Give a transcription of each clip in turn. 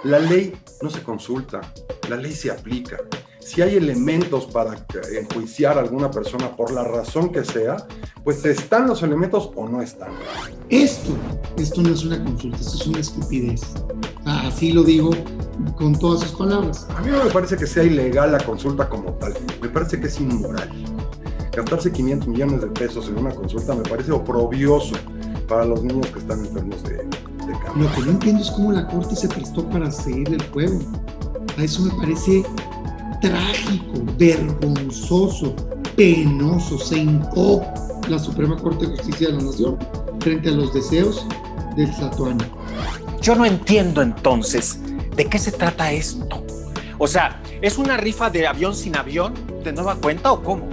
La ley no se consulta, la ley se aplica. Si hay elementos para enjuiciar a alguna persona por la razón que sea, pues están los elementos o no están. Esto no es una consulta, esto es una estupidez. Así lo digo con todas sus palabras. A mí no me parece que sea ilegal la consulta como tal, me parece que es inmoral. Gastarse 500 millones de pesos en una consulta me parece oprobioso para los niños que están enfermos de cáncer. Lo que no entiendo es cómo la Corte se prestó para seguir el juego. A eso me parece trágico, vergonzoso, penoso. Se hincó la Suprema Corte de Justicia de la Nación frente a los deseos del Tlatoani. Yo no entiendo entonces de qué se trata esto. O sea, ¿es una rifa de avión sin avión de nueva cuenta o cómo?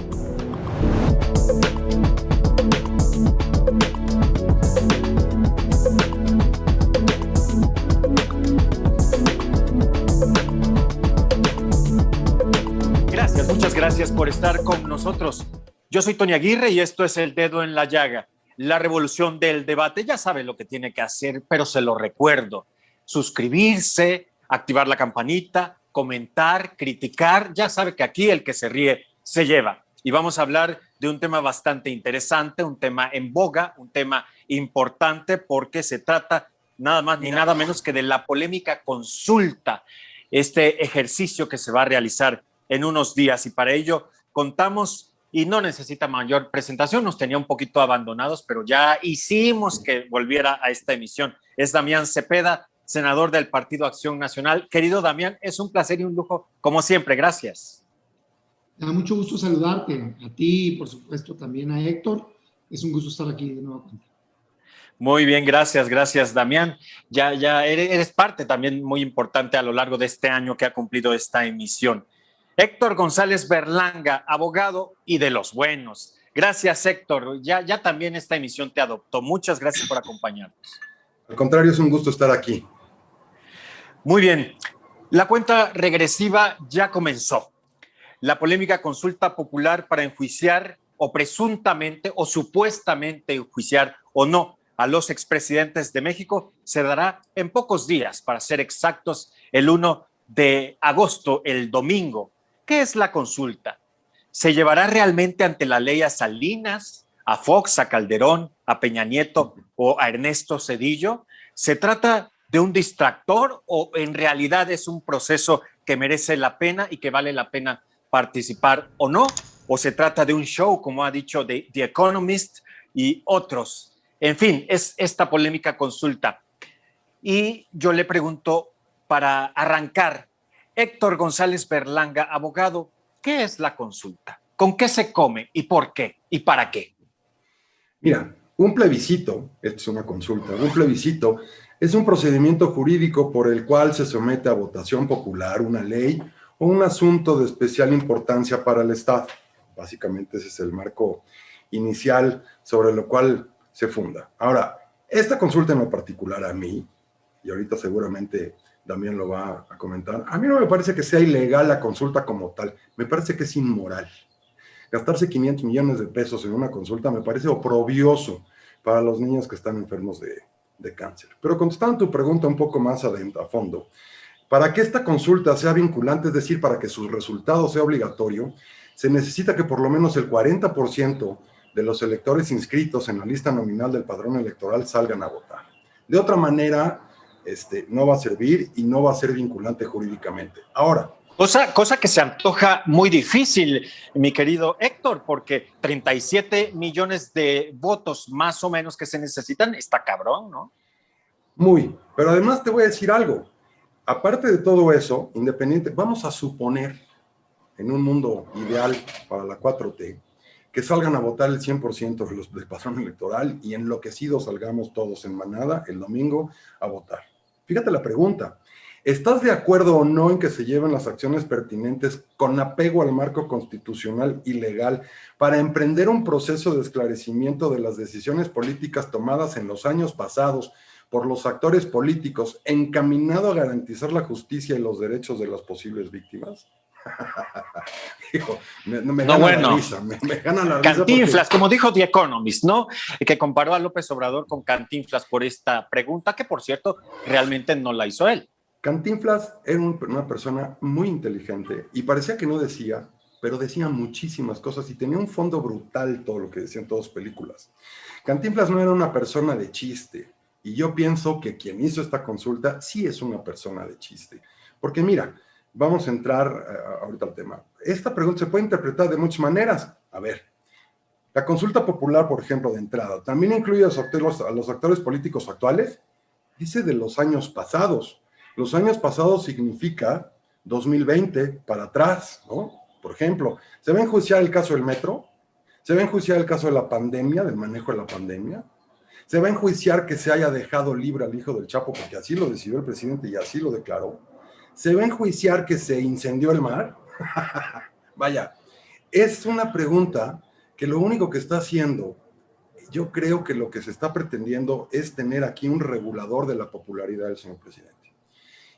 Muchas gracias por estar con nosotros. Yo soy Tony Aguirre y esto es El Dedo en la Llaga, la revolución del debate. Ya sabe lo que tiene que hacer, pero se lo recuerdo. Suscribirse, activar la campanita, comentar, criticar. Ya sabe que aquí el que se ríe se lleva. Y vamos a hablar de un tema bastante interesante, un tema en boga, un tema importante porque se trata nada más ni nada menos que de la polémica consulta, este ejercicio que se va a realizar en unos días, y para ello contamos, y no necesita mayor presentación, nos tenía un poquito abandonados, pero ya hicimos que volviera a esta emisión. Es Damián Cepeda, senador del Partido Acción Nacional. Querido Damián, es un placer y un lujo, como siempre, gracias. Me da mucho gusto saludarte, a ti y por supuesto también a Héctor. Es un gusto estar aquí de nuevo contigo. Muy bien, gracias Damián. Ya eres parte también muy importante a lo largo de este año que ha cumplido esta emisión. Héctor González Berlanga, abogado y de los buenos. Gracias, Héctor. Ya también esta emisión te adoptó. Muchas gracias por acompañarnos. Al contrario, es un gusto estar aquí. Muy bien. La cuenta regresiva ya comenzó. La polémica consulta popular para enjuiciar o presuntamente o supuestamente enjuiciar o no a los expresidentes de México se dará en pocos días, para ser exactos, el 1 de agosto, el domingo. ¿Qué es la consulta? ¿Se llevará realmente ante la ley a Salinas, a Fox, a Calderón, a Peña Nieto o a Ernesto Zedillo? ¿Se trata de un distractor o en realidad es un proceso que merece la pena y que vale la pena participar o no? ¿O se trata de un show, como ha dicho The Economist y otros? En fin, es esta polémica consulta. Y yo le pregunto, para arrancar, Héctor González Berlanga, abogado, ¿qué es la consulta? ¿Con qué se come y por qué y para qué? Mira, un plebiscito, esto es una consulta, un plebiscito es un procedimiento jurídico por el cual se somete a votación popular una ley o un asunto de especial importancia para el Estado. Básicamente ese es el marco inicial sobre lo cual se funda. Ahora, esta consulta en lo particular a mí, y ahorita seguramente Damián lo va a comentar, a mí no me parece que sea ilegal la consulta como tal, me parece que es inmoral. Gastarse 500 millones de pesos en una consulta me parece oprobioso para los niños que están enfermos de cáncer. Pero contestando tu pregunta un poco más adentro, a fondo, para que esta consulta sea vinculante, es decir, para que su resultado sea obligatorio, se necesita que por lo menos el 40% de los electores inscritos en la lista nominal del padrón electoral salgan a votar. De otra manera, no va a servir y no va a ser vinculante jurídicamente. Ahora, Cosa que se antoja muy difícil, mi querido Héctor, porque 37 millones de votos más o menos que se necesitan, está cabrón, ¿no? Pero además te voy a decir algo. Aparte de todo eso, independiente, vamos a suponer, en un mundo ideal para la 4T, que salgan a votar el 100% de los del padrón electoral y enloquecidos salgamos todos en manada el domingo a votar. Fíjate la pregunta. ¿Estás de acuerdo o no en que se lleven las acciones pertinentes con apego al marco constitucional y legal para emprender un proceso de esclarecimiento de las decisiones políticas tomadas en los años pasados por los actores políticos encaminado a garantizar la justicia y los derechos de las posibles víctimas? Hijo, me gana la risa, me gana la risa. Cantinflas, porque, como dijo The Economist, ¿no? Que comparó a López Obrador con Cantinflas por esta pregunta, que por cierto, realmente no la hizo él. Cantinflas era una persona muy inteligente y parecía que no decía, pero decía muchísimas cosas y tenía un fondo brutal todo lo que decía en todas sus películas. Cantinflas no era una persona de chiste y yo pienso que quien hizo esta consulta sí es una persona de chiste. Porque mira, vamos a entrar ahorita al tema. Esta pregunta se puede interpretar de muchas maneras. A ver, la consulta popular, por ejemplo, de entrada, ¿también incluye a los actores políticos actuales? Dice de los años pasados. Los años pasados significa 2020 para atrás, ¿no? Por ejemplo, ¿se va a enjuiciar el caso del metro? ¿Se va a enjuiciar el caso de la pandemia, del manejo de la pandemia? ¿Se va a enjuiciar que se haya dejado libre al hijo del Chapo porque así lo decidió el presidente y así lo declaró? ¿Se va a enjuiciar que se incendió el mar? Vaya, es una pregunta que lo único que está haciendo, yo creo que lo que se está pretendiendo es tener aquí un regulador de la popularidad del señor presidente.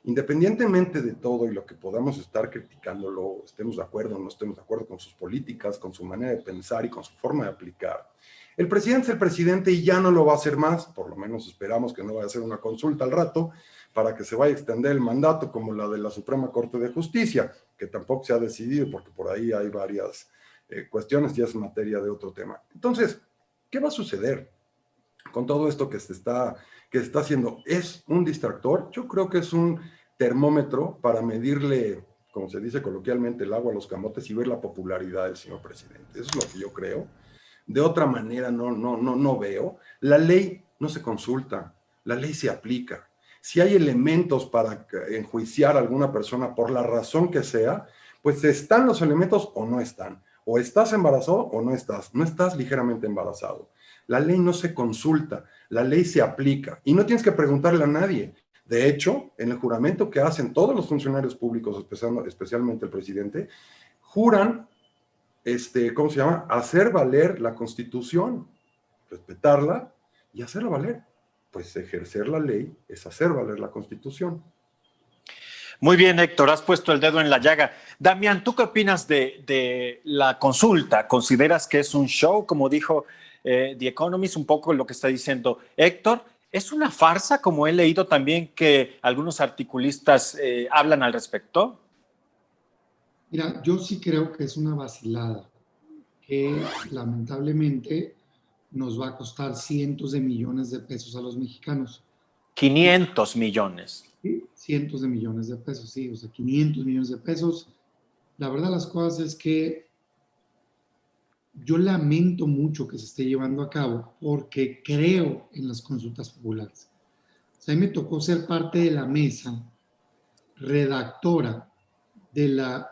Independientemente de todo y lo que podamos estar criticándolo, estemos de acuerdo o no estemos de acuerdo con sus políticas, con su manera de pensar y con su forma de aplicar, el presidente es el presidente y ya no lo va a hacer más, por lo menos esperamos que no vaya a hacer una consulta al rato para que se vaya a extender el mandato como la de la Suprema Corte de Justicia, que tampoco se ha decidido porque por ahí hay varias cuestiones y es materia de otro tema. Entonces, ¿qué va a suceder con todo esto que se está haciendo? ¿Es un distractor? Yo creo que es un termómetro para medirle, como se dice coloquialmente, el agua a los camotes y ver la popularidad del señor presidente. Eso es lo que yo creo. De otra manera no veo. La ley no se consulta, la ley se aplica. Si hay elementos para enjuiciar a alguna persona por la razón que sea, pues están los elementos o no están. O estás embarazado o no estás ligeramente embarazado. La ley no se consulta, la ley se aplica y no tienes que preguntarle a nadie. De hecho, en el juramento que hacen todos los funcionarios públicos, especialmente el presidente, juran, ¿cómo se llama? Hacer valer la Constitución, respetarla y hacerla valer. Pues ejercer la ley es hacer valer la Constitución. Muy bien, Héctor, has puesto el dedo en la llaga. Damián, ¿tú qué opinas de la consulta? ¿Consideras que es un show, como dijo The Economist, un poco lo que está diciendo Héctor? ¿Es una farsa, como he leído también que algunos articulistas hablan al respecto? Mira, yo sí creo que es una vacilada que lamentablemente nos va a costar cientos de millones de pesos a los mexicanos. 500 millones. ¿Sí? Cientos de millones de pesos, sí, o sea, 500 millones de pesos. La verdad de las cosas es que yo lamento mucho que se esté llevando a cabo porque creo en las consultas populares. O sea, a mí me tocó ser parte de la mesa redactora de la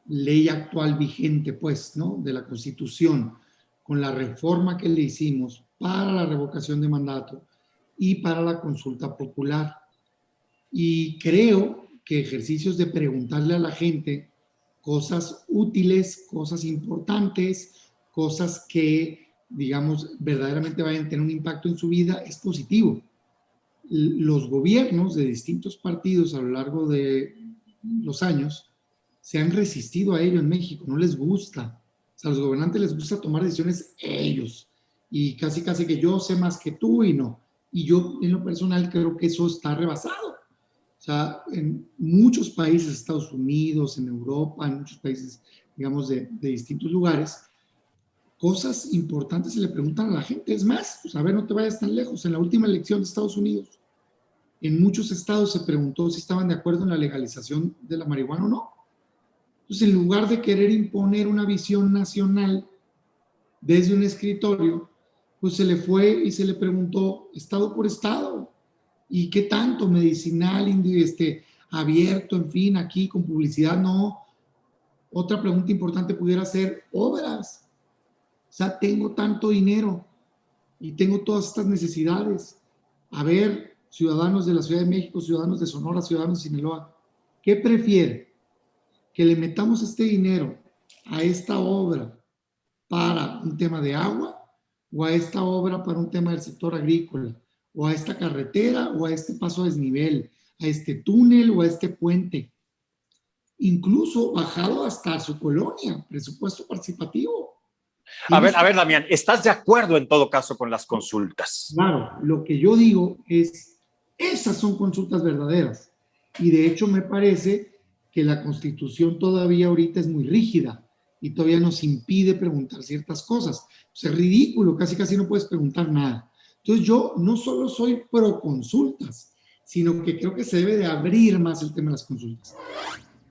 ley actual vigente, pues, ¿no? De la Constitución, con la reforma que le hicimos para la revocación de mandato y para la consulta popular. Y creo que ejercicios de preguntarle a la gente cosas útiles, cosas importantes, cosas que, digamos, verdaderamente vayan a tener un impacto en su vida, es positivo. Los gobiernos de distintos partidos a lo largo de los años se han resistido a ello en México, no les gusta. O sea, a los gobernantes les gusta tomar decisiones ellos y casi que yo sé más que tú y no. Y yo en lo personal creo que eso está rebasado. O sea, en muchos países, Estados Unidos, en Europa, en muchos países, digamos, de distintos lugares, cosas importantes se le preguntan a la gente. Es más, pues a ver, no te vayas tan lejos. En la última elección de Estados Unidos, en muchos estados se preguntó si estaban de acuerdo en la legalización de la marihuana o no. Entonces, en lugar de querer imponer una visión nacional desde un escritorio, pues se le fue y se le preguntó estado por estado. ¿Y qué tanto? Medicinal, abierto, en fin, aquí con publicidad, no. Otra pregunta importante pudiera ser obras. O sea, tengo tanto dinero y tengo todas estas necesidades. A ver, ciudadanos de la Ciudad de México, ciudadanos de Sonora, ciudadanos de Sinaloa, ¿qué prefiere? ¿Que le metamos este dinero a esta obra para un tema de agua o a esta obra para un tema del sector agrícola? ¿O a esta carretera o a este paso a desnivel, a este túnel o a este puente? Incluso bajado hasta su colonia, presupuesto participativo. A ver, Damián, ¿estás de acuerdo en todo caso con las consultas? Claro, lo que yo digo es, esas son consultas verdaderas. Y de hecho me parece que la Constitución todavía ahorita es muy rígida y todavía nos impide preguntar ciertas cosas. Es ridículo, casi casi no puedes preguntar nada. Entonces yo no solo soy pro consultas, sino que creo que se debe de abrir más el tema de las consultas.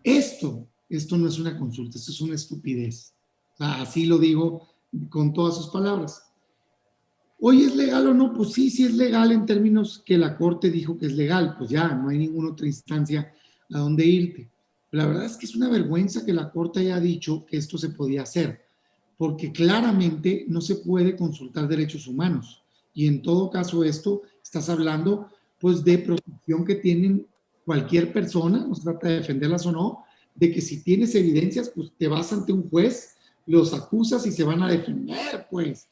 Esto no es una consulta, esto es una estupidez. O sea, así lo digo con todas sus palabras. ¿Hoy es legal o no? Pues sí, sí es legal en términos que la Corte dijo que es legal. Pues ya, no hay ninguna otra instancia a donde irte. La verdad es que es una vergüenza que la Corte haya dicho que esto se podía hacer, porque claramente no se puede consultar derechos humanos. Y en todo caso esto, estás hablando pues de protección que tienen cualquier persona, no se trata de defenderlas o no, de que si tienes evidencias, pues te vas ante un juez, los acusas y se van a defender, pues.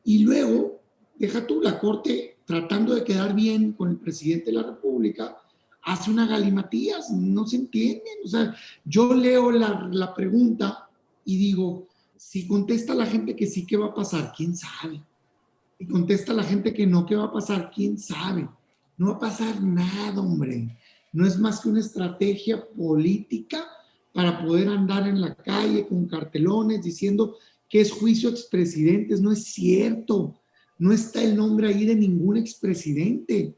Y luego, deja tú, la Corte, tratando de quedar bien con el presidente de la República, hace una galimatías, no se entienden. O sea, yo leo la pregunta y digo, si contesta la gente que sí, ¿qué va a pasar? ¿Quién sabe? Si contesta la gente que no, ¿qué va a pasar? ¿Quién sabe? No va a pasar nada, hombre. No es más que una estrategia política para poder andar en la calle con cartelones diciendo que es juicio a expresidentes. No es cierto. No está el nombre ahí de ningún expresidente.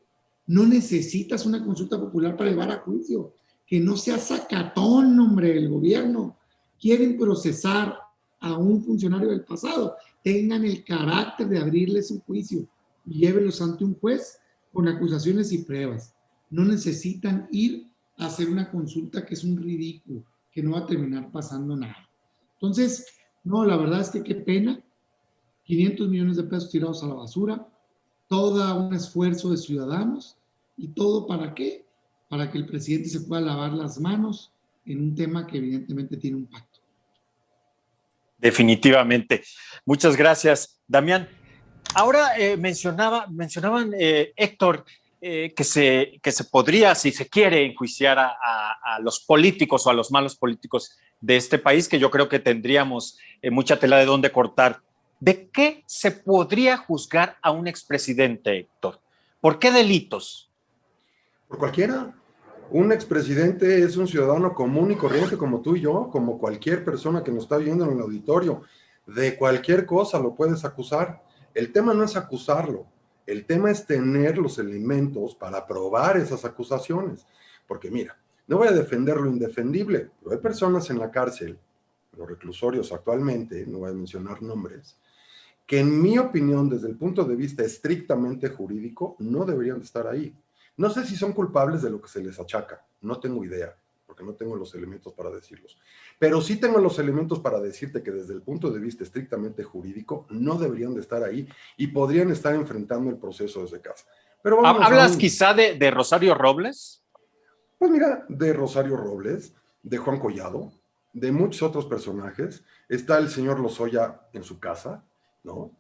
No necesitas una consulta popular para llevar a juicio. Que no sea sacatón, hombre, el gobierno. Quieren procesar a un funcionario del pasado. Tengan el carácter de abrirles un juicio y llévenlos ante un juez con acusaciones y pruebas. No necesitan ir a hacer una consulta que es un ridículo, que no va a terminar pasando nada. Entonces, no, la verdad es que qué pena, 500 millones de pesos tirados a la basura, todo un esfuerzo de ciudadanos y todo ¿para qué? Para que el presidente se pueda lavar las manos en un tema que evidentemente tiene un pacto. Definitivamente. Muchas gracias, Damián. Ahora mencionaban, Héctor, que se podría, si se quiere, enjuiciar a los políticos o a los malos políticos de este país, que yo creo que tendríamos mucha tela de dónde cortar. ¿De qué se podría juzgar a un expresidente, Héctor? ¿Por qué delitos? Por cualquiera. Un expresidente es un ciudadano común y corriente como tú y yo, como cualquier persona que nos está viendo en el auditorio. De cualquier cosa lo puedes acusar. El tema no es acusarlo, el tema es tener los elementos para probar esas acusaciones. Porque mira, no voy a defender lo indefendible, pero hay personas en la cárcel, los reclusorios actualmente, no voy a mencionar nombres, que en mi opinión, desde el punto de vista estrictamente jurídico, no deberían de estar ahí. No sé si son culpables de lo que se les achaca, no tengo idea, porque no tengo los elementos para decirlos. Pero sí tengo los elementos para decirte que desde el punto de vista estrictamente jurídico no deberían de estar ahí y podrían estar enfrentando el proceso desde casa. Pero ¿Hablas quizá de Rosario Robles? Pues mira, de Rosario Robles, de Juan Collado, de muchos otros personajes. Está el señor Lozoya en su casa, ¿no?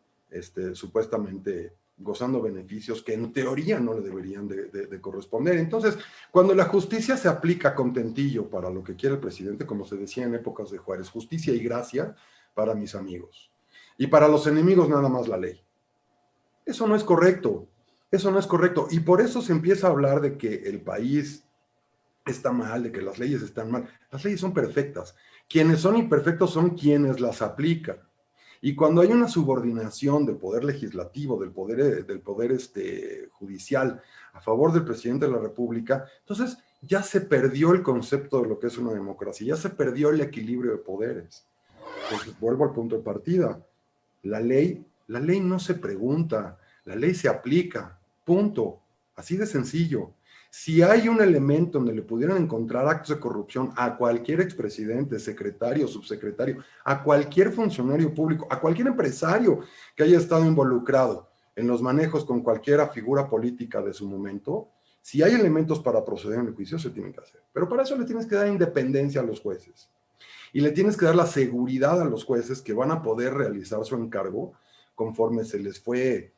Supuestamente gozando beneficios que en teoría no le deberían de corresponder. Entonces, cuando la justicia se aplica con tentillo para lo que quiere el presidente, como se decía en épocas de Juárez, justicia y gracia para mis amigos. Y para los enemigos nada más la ley. Eso no es correcto. Eso no es correcto. Y por eso se empieza a hablar de que el país está mal, de que las leyes están mal. Las leyes son perfectas. Quienes son imperfectos son quienes las aplican. Y cuando hay una subordinación del poder legislativo, del poder judicial a favor del presidente de la República, entonces ya se perdió el concepto de lo que es una democracia, ya se perdió el equilibrio de poderes. Entonces vuelvo al punto de partida. La ley no se pregunta, la ley se aplica, punto. Así de sencillo. Si hay un elemento donde le pudieran encontrar actos de corrupción a cualquier expresidente, secretario, subsecretario, a cualquier funcionario público, a cualquier empresario que haya estado involucrado en los manejos con cualquier figura política de su momento, si hay elementos para proceder en el juicio, se tienen que hacer. Pero para eso le tienes que dar independencia a los jueces. Y le tienes que dar la seguridad a los jueces que van a poder realizar su encargo conforme se les fue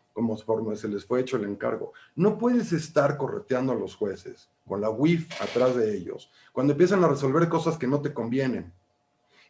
hecho el encargo. No puedes estar correteando a los jueces con la UIF atrás de ellos cuando empiezan a resolver cosas que no te convienen.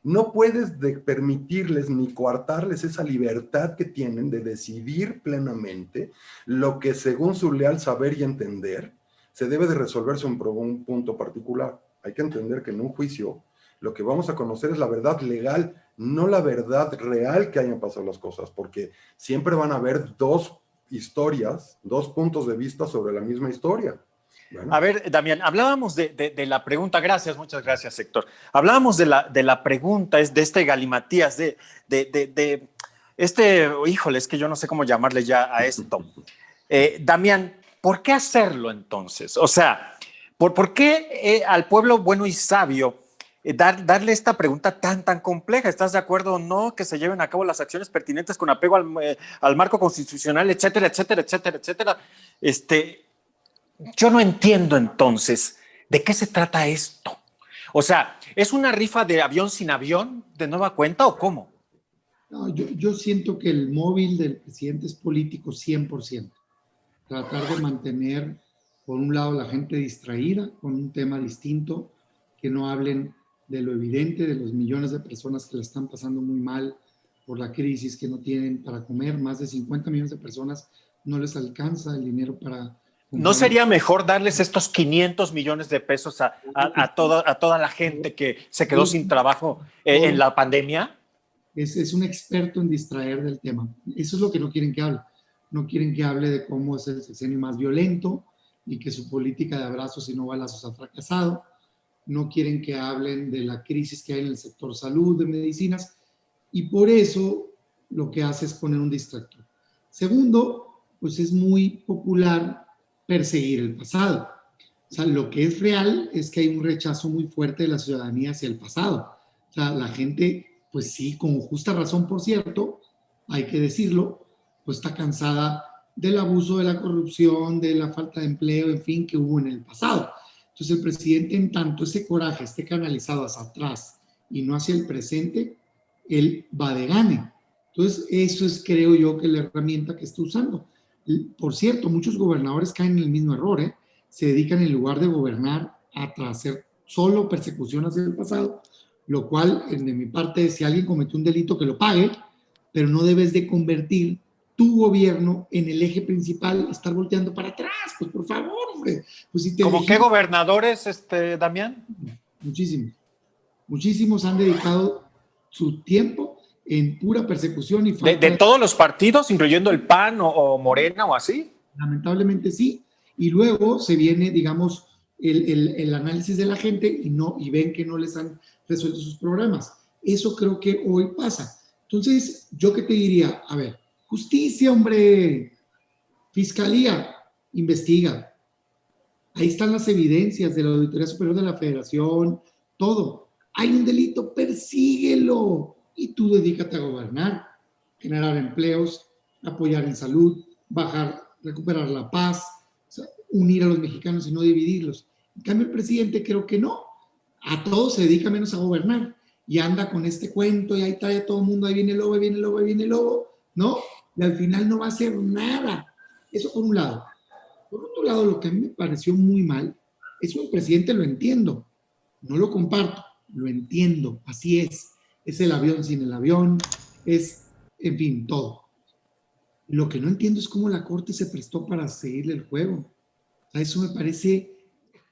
No puedes permitirles ni coartarles esa libertad que tienen de decidir plenamente lo que según su leal saber y entender se debe de resolverse un punto particular. Hay que entender que en un juicio lo que vamos a conocer es la verdad legal, no la verdad real que hayan pasado las cosas, porque siempre van a haber dos historias, dos puntos de vista sobre la misma historia. Bueno. A ver, Damián, hablábamos de la pregunta, gracias, muchas gracias, Héctor. Hablábamos de la pregunta, de este galimatías, híjole, es que yo no sé cómo llamarle ya a esto. Damián, ¿por qué hacerlo entonces? O sea, ¿por qué al pueblo bueno y sabio darle esta pregunta tan compleja? ¿Estás de acuerdo o no que se lleven a cabo las acciones pertinentes con apego al marco constitucional, etcétera, etcétera, etcétera, etcétera? Yo no entiendo entonces de qué se trata esto. O sea, ¿es una rifa de avión sin avión de nueva cuenta o cómo? No, yo siento que el móvil del presidente es político 100%. Tratar de mantener, por un lado, la gente distraída con un tema distinto, que no hablen de lo evidente, de los millones de personas que la están pasando muy mal por la crisis, que no tienen para comer. Más de 50 millones de personas no les alcanza el dinero para... ¿No sería mejor darles estos 500 millones de pesos a toda la gente que se quedó sin trabajo en la pandemia? Es un experto en distraer del tema. Eso es lo que no quieren que hable. No quieren que hable de cómo es el sexenio más violento y que su política de abrazos y no balazos ha fracasado. No quieren que hablen de la crisis que hay en el sector salud, de medicinas, y por eso lo que hace es poner un distractor. Segundo, pues es muy popular perseguir el pasado. O sea, lo que es real es que hay un rechazo muy fuerte de la ciudadanía hacia el pasado. O sea, la gente, pues sí, con justa razón, por cierto, hay que decirlo, pues está cansada del abuso, de la corrupción, de la falta de empleo, en fin, que hubo en el pasado. Entonces el presidente, en tanto ese coraje esté canalizado hacia atrás y no hacia el presente, él va de gane. Entonces eso es, creo yo, que la herramienta que está usando. Por cierto, muchos gobernadores caen en el mismo error, ¿eh? Se dedican, en lugar de gobernar, a hacer solo persecución hacia el pasado, lo cual, de mi parte, si alguien cometió un delito, que lo pague, pero no debes de convertir tu gobierno en el eje principal, estar volteando para atrás, pues por favor, hombre. Pues si ¿Cómo qué gobernadores, Damián? Muchísimos han dedicado su tiempo en pura persecución y falta de todos los partidos, incluyendo el PAN o Morena o así. Lamentablemente sí. Y luego se viene, digamos, el análisis de la gente y ven que no les han resuelto sus problemas. Eso creo que hoy pasa. Entonces, yo qué te diría, a ver, justicia, hombre, fiscalía, investiga. Ahí están las evidencias de la Auditoría Superior de la Federación, todo. Hay un delito, persíguelo. Y tú dedícate a gobernar, generar empleos, apoyar en salud, recuperar la paz, o sea, unir a los mexicanos y no dividirlos. En cambio, el presidente creo que no. A todo se dedica menos a gobernar. Y anda con este cuento y ahí trae a todo el mundo, ahí viene el lobo, ahí viene el lobo, ahí viene el lobo, ¿no? Y al final no va a hacer nada. Eso por un lado. Por otro lado, lo que a mí me pareció muy mal, eso el presidente lo entiendo, no lo comparto, lo entiendo, así es. Es el avión sin el avión, es, en fin, todo. Lo que no entiendo es cómo la Corte se prestó para seguirle el juego. O sea, eso me parece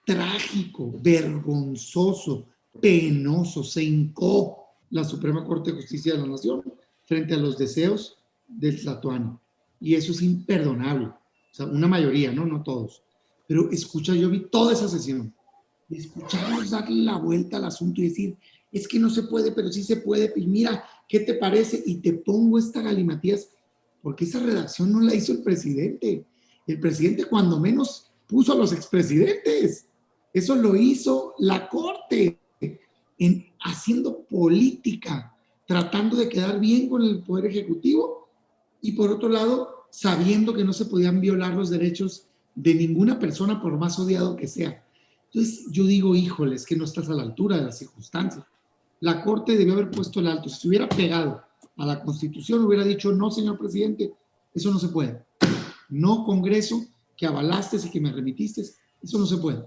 trágico, vergonzoso, penoso. Se hincó la Suprema Corte de Justicia de la Nación frente a los deseos del Tlatoani. Y eso es imperdonable. O sea, una mayoría, no todos. Pero escucha, yo vi toda esa sesión. Escucharlos darle la vuelta al asunto y decir, es que no se puede, pero sí se puede, y mira, ¿qué te parece? Y te pongo esta galimatías, porque esa redacción no la hizo el presidente. El presidente, cuando menos, puso a los expresidentes. Eso lo hizo la Corte, haciendo política, tratando de quedar bien con el Poder Ejecutivo, y por otro lado, sabiendo que no se podían violar los derechos de ninguna persona, por más odiado que sea. Entonces, yo digo, híjoles, que no estás a la altura de las circunstancias. La Corte debió haber puesto el alto. Si se hubiera pegado a la Constitución, hubiera dicho, no, señor presidente, eso no se puede. No, Congreso, que avalaste y que me remitiste, eso no se puede.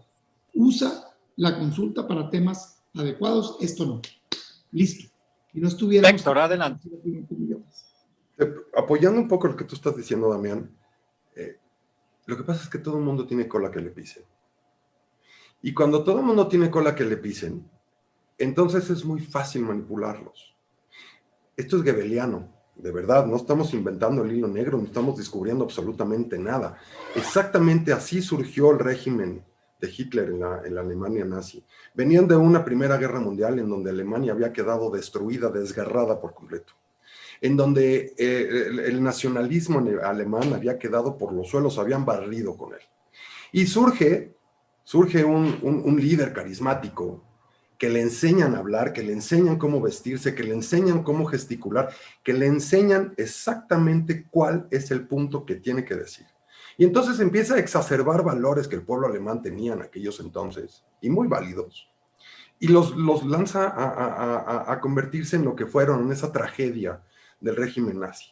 Usa la consulta para temas adecuados, esto no. Listo. Y no estuviéramos... Héctor, adelante. Apoyando un poco lo que tú estás diciendo, Damián, lo que pasa es que todo el mundo tiene cola que le pise. Y cuando todo el mundo tiene cola que le pisen, entonces es muy fácil manipularlos. Esto es goebbeliano, de verdad, no estamos inventando el hilo negro, no estamos descubriendo absolutamente nada. Exactamente así surgió el régimen de Hitler en la Alemania nazi. Venían de una Primera Guerra Mundial en donde Alemania había quedado destruida, desgarrada por completo, en donde el nacionalismo alemán había quedado por los suelos, habían barrido con él. Y surge un líder carismático que le enseñan a hablar, que le enseñan cómo vestirse, que le enseñan cómo gesticular, que le enseñan exactamente cuál es el punto que tiene que decir. Y entonces empieza a exacerbar valores que el pueblo alemán tenía en aquellos entonces, y muy válidos, y los lanza a convertirse en lo que fueron, en esa tragedia del régimen nazi.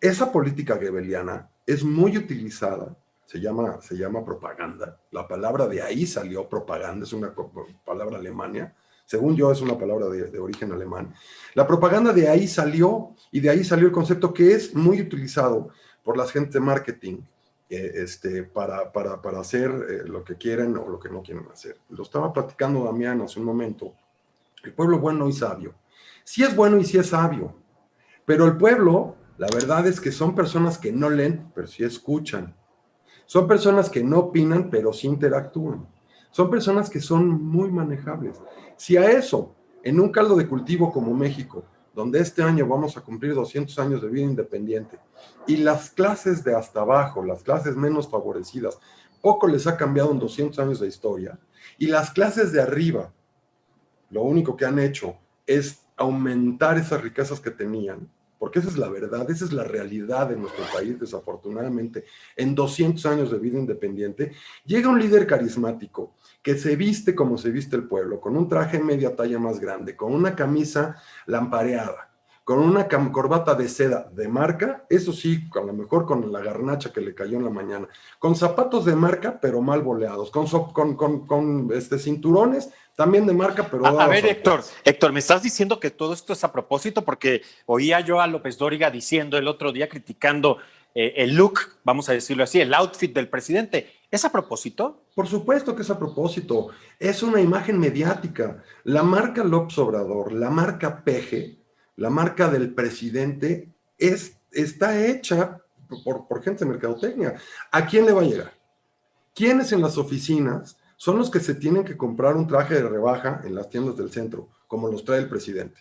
Esa política goebbeliana es muy utilizada, se llama propaganda. La palabra de ahí salió, propaganda, es una palabra alemana. Según yo, es una palabra de origen alemán. La propaganda de ahí salió, y de ahí salió el concepto que es muy utilizado por las gentes de marketing para hacer lo que quieren o lo que no quieren hacer. Lo estaba platicando Damián hace un momento. El pueblo bueno y sabio. Sí es bueno y sí es sabio, pero el pueblo, la verdad es que son personas que no leen, pero sí escuchan. Son personas que no opinan, pero sí interactúan. Son personas que son muy manejables. Si a eso, en un caldo de cultivo como México, donde este año vamos a cumplir 200 años de vida independiente, y las clases de hasta abajo, las clases menos favorecidas, poco les ha cambiado en 200 años de historia, y las clases de arriba, lo único que han hecho es aumentar esas riquezas que tenían, porque esa es la verdad, esa es la realidad de nuestro país, desafortunadamente, en 200 años de vida independiente, llega un líder carismático que se viste como se viste el pueblo, con un traje media talla más grande, con una camisa lampareada, con una corbata de seda de marca, eso sí, a lo mejor con la garnacha que le cayó en la mañana, con zapatos de marca, pero mal boleados, con cinturones también de marca, pero A dados ver, al Héctor, peso. Héctor, me estás diciendo que todo esto es a propósito porque oía yo a López Dóriga diciendo el otro día, criticando el look, vamos a decirlo así, el outfit del presidente. ¿Es a propósito? Por supuesto que es a propósito, es una imagen mediática. La marca López Obrador, la marca Peje, la marca del presidente, está hecha por gente de mercadotecnia. ¿A quién le va a llegar? ¿Quiénes en las oficinas son los que se tienen que comprar un traje de rebaja en las tiendas del centro, como los trae el presidente?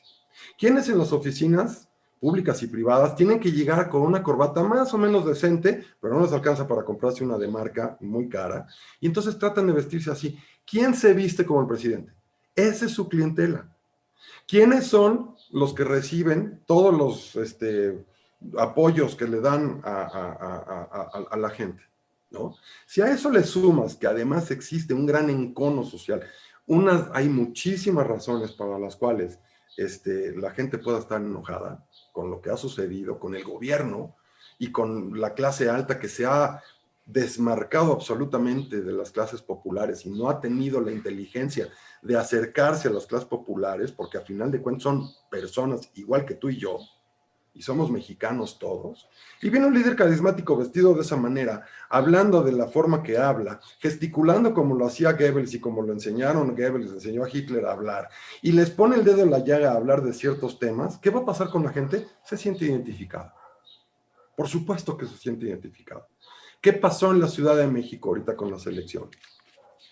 ¿Quiénes en las oficinas públicas y privadas tienen que llegar con una corbata más o menos decente, pero no les alcanza para comprarse una de marca muy cara? Y entonces tratan de vestirse así. ¿Quién se viste como el presidente? Esa es su clientela. ¿Quiénes son los que reciben todos los apoyos que le dan a la gente? ¿No? Si a eso le sumas que además existe un gran encono social, hay muchísimas razones para las cuales la gente pueda estar enojada con lo que ha sucedido, con el gobierno y con la clase alta que se ha desmarcado absolutamente de las clases populares y no ha tenido la inteligencia de acercarse a las clases populares, porque a final de cuentas son personas igual que tú y yo, y somos mexicanos todos, y viene un líder carismático vestido de esa manera, hablando de la forma que habla, gesticulando como lo hacía Goebbels y como lo enseñaron Goebbels, enseñó a Hitler a hablar, y les pone el dedo en la llaga a hablar de ciertos temas. ¿Qué va a pasar con la gente? Se siente identificada. Por supuesto que se siente identificada. ¿Qué pasó en la Ciudad de México ahorita con las elecciones?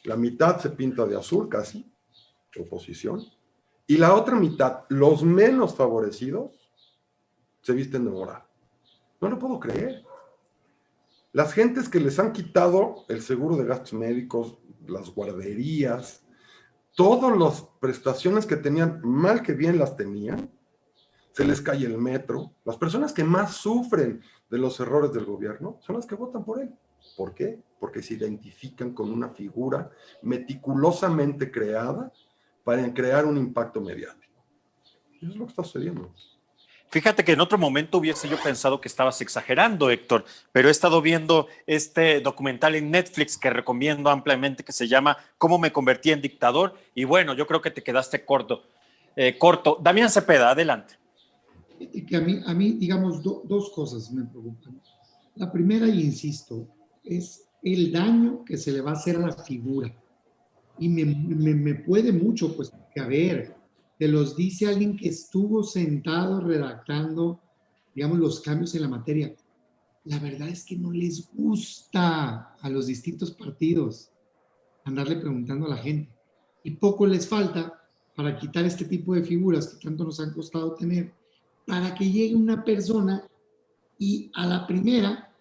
La mitad se pinta de azul casi, oposición, y la otra mitad, los menos favorecidos, se visten de morado. No lo puedo creer. Las gentes que les han quitado el seguro de gastos médicos, las guarderías, todas las prestaciones que tenían, mal que bien las tenían, se les cae el metro. Las personas que más sufren de los errores del gobierno son las que votan por él. ¿Por qué? Porque se identifican con una figura meticulosamente creada para crear un impacto mediático. Eso es lo que está sucediendo. Fíjate que en otro momento hubiese yo pensado que estabas exagerando, Héctor, pero he estado viendo este documental en Netflix que recomiendo ampliamente que se llama ¿Cómo me convertí en dictador? Y bueno, yo creo que te quedaste corto. Damián Cepeda, adelante. Que a mí digamos, dos cosas me preocupan. La primera, y insisto, es el daño que se le va a hacer a la figura. y me puede mucho, pues, que a ver, te los dice alguien que estuvo sentado redactando, digamos, los cambios en la materia. La verdad es que no les gusta a los distintos partidos andarle preguntando a la gente. Y poco les falta para quitar este tipo de figuras que tanto nos han costado tener, para que llegue una persona y a la primera